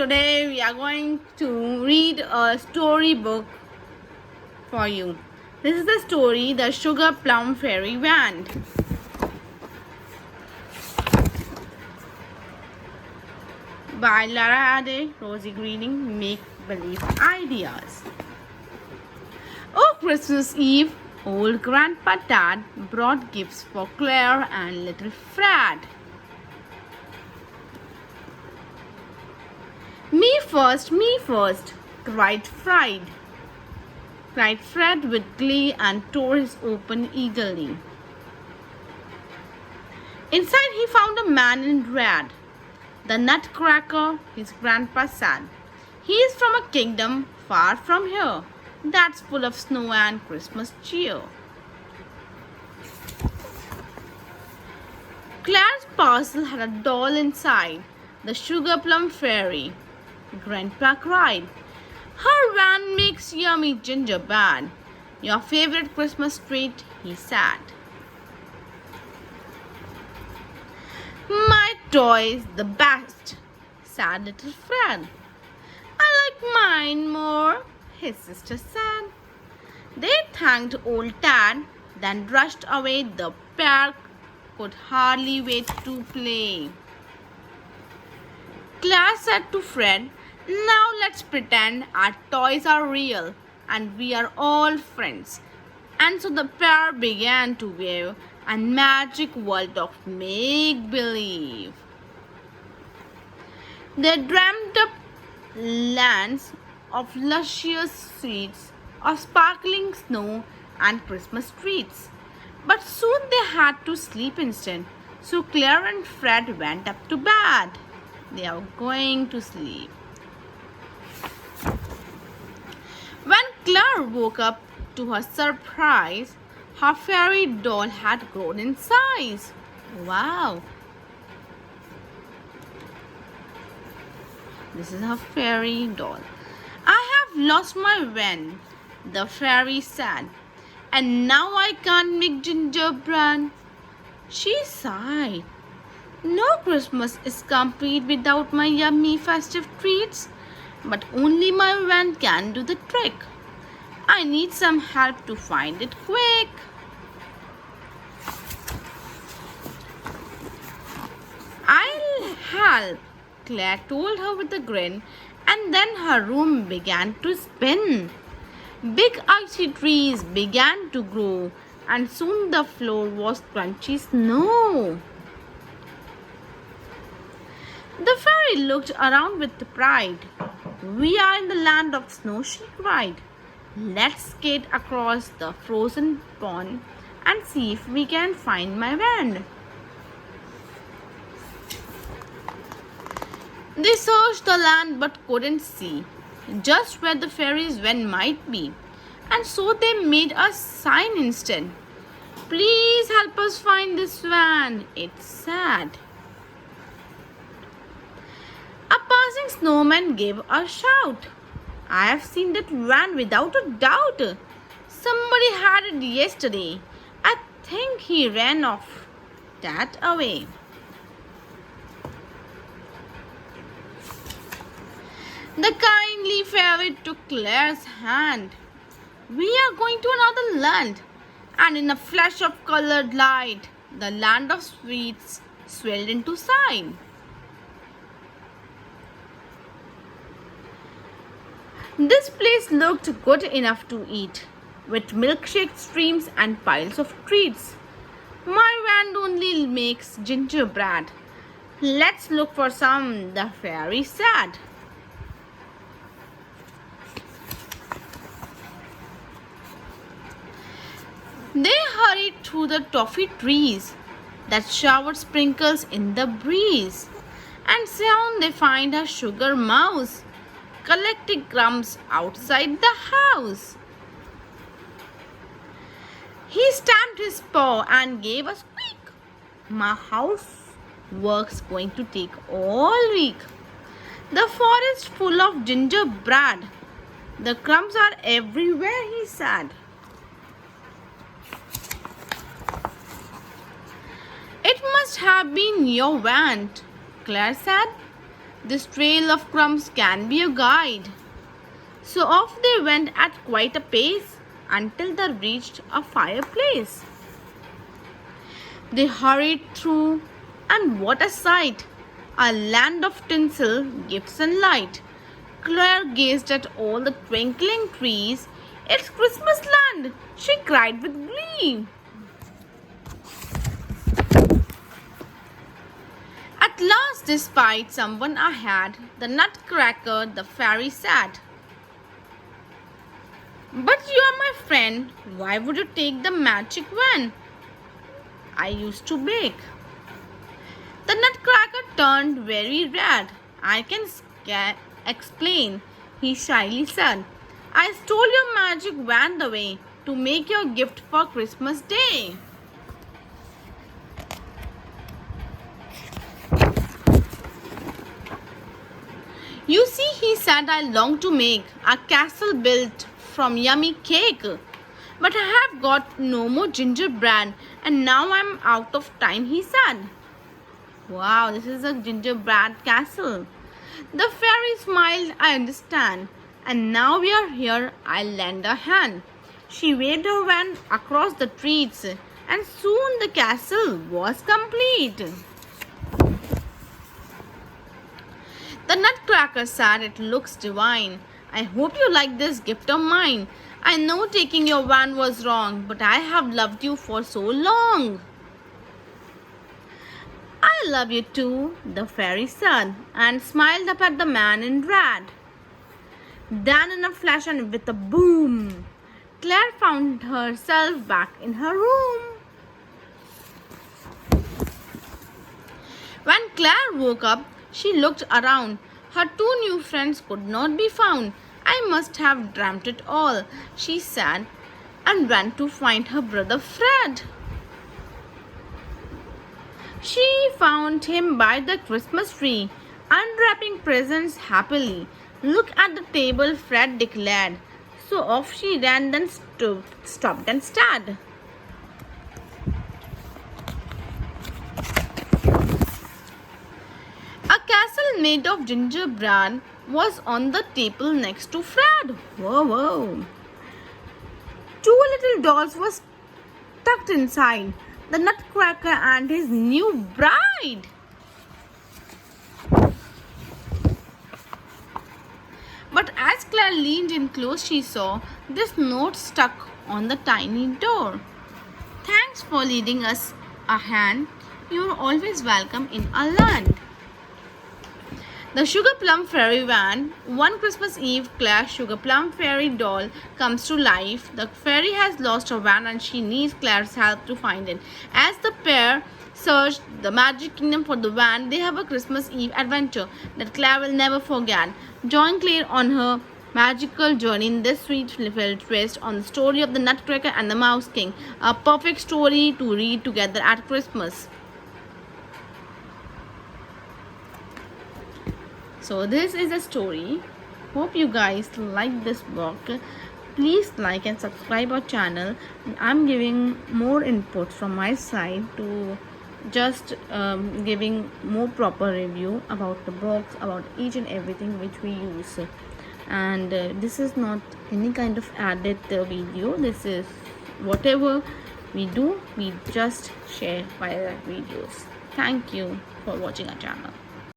Today we are going to read a storybook for you. This is the story The Sugar Plum Fairy Wand by Lara Ade, Rosie Greening, Make Believe Ideas. Oh, Christmas Eve, old Grandpa Tad brought gifts for Claire and little Fred. Me first, cried Fred. Cried Fred with glee and tore his open eagerly. Inside he found a man in red. The Nutcracker, his grandpa said. He is from a kingdom far from here, that's full of snow and Christmas cheer. Claire's parcel had a doll inside, the Sugar Plum Fairy. Grandpa cried. Her wand makes yummy gingerbread. Your favorite Christmas treat, he said. My toy's the best, said little Fred. I like mine more, his sister said. They thanked old Tad, then rushed away. The pair could hardly wait to play. Claire said to Fred, now let's pretend our toys are real and we are all friends. And so the pair began to weave a magic world of make-believe. They dreamt up lands of luscious sweets, of sparkling snow and Christmas treats. But soon they had to sleep instead, so Claire and Fred went up to bed. They are going to sleep. When Claire woke up, to her surprise, her fairy doll had grown in size. Wow! This is her fairy doll. I have lost my wand, the fairy said, and now I can't make gingerbread. She sighed. No Christmas is complete without my yummy festive treats, but only my wand can do the trick. I need some help to find it quick. I'll help, Claire told her with a grin, and then her room began to spin. Big icy trees began to grow, and soon the floor was crunchy snow. The fairy looked around with pride. We are in the land of snow, she cried. Let's skate across the frozen pond and see if we can find my wand. They searched the land but couldn't see just where the fairy's wand might be, and so they made a sign instead. Please help us find this wand, it said. A passing snowman gave a shout. I have seen that wand without a doubt. Somebody had it yesterday. I think he ran off that away. The kindly fairy took Claire's hand. We are going to another land, and in a flash of colored light, the land of sweets swelled into sight. This place looked good enough to eat, with milkshake streams and piles of treats. My wand only makes gingerbread. Let's look for some, the fairy said. They hurried through the toffee trees that showered sprinkles in the breeze, and soon they find a sugar mouse collecting crumbs outside the house. He stamped his paw and gave a squeak. My housework's going to take all week. The forest full of gingerbread. The crumbs are everywhere, he said. It must have been your wand, Claire said. This trail of crumbs can be a guide. So off they went at quite a pace until they reached a fireplace. They hurried through, and what a sight! A land of tinsel, gifts, and light. Claire gazed at all the twinkling trees. It's Christmas land, she cried with glee. At last they spied someone ahead, the nutcracker, the fairy said. But you are my friend, why would you take the magic wand I used to bake? The nutcracker turned very red. I can explain, he shyly said. I stole your magic wand away to make your gift for Christmas Day. You see, he said, I long to make a castle built from yummy cake. But I have got no more gingerbread and now I'm out of time, he said. Wow, this is a gingerbread castle. The fairy smiled, I understand. And now we are here, I'll lend a hand. She waved her wand across the trees and soon the castle was complete. The nutcracker said, it looks divine. I hope you like this gift of mine. I know taking your wand was wrong, but I have loved you for so long. I love you too, the fairy said, and smiled up at the man in red. Then in a flash and with a boom, Claire found herself back in her room. When Claire woke up, she looked around. Her two new friends could not be found. I must have dreamt it all, she said, and ran to find her brother Fred. She found him by the Christmas tree, unwrapping presents happily. Look at the table, Fred declared. So off she ran, then stopped and stared. A castle made of gingerbread was on the table next to Fred. Whoa, whoa. Two little dolls were tucked inside, the nutcracker and his new bride. But as Claire leaned in close, she saw this note stuck on the tiny door. Thanks for leading us a hand. You're always welcome in our land. The Sugar Plum Fairy Wand. One Christmas Eve, Claire's Sugar Plum Fairy doll comes to life. The fairy has lost her wand and she needs Claire's help to find it. As the pair search the magic kingdom for the wand, they have a Christmas Eve adventure that Claire will never forget. Join Claire on her magical journey in this sweet little twist on the story of the Nutcracker and the Mouse King. A perfect story to read together at Christmas. So this is a story. Hope you guys like this book. Please like and subscribe our channel. I'm giving more inputs from my side to just giving more proper review about the books, about each and everything which we use. And this is not any kind of added video. This is whatever we do, we just share via videos. Thank you for watching our channel.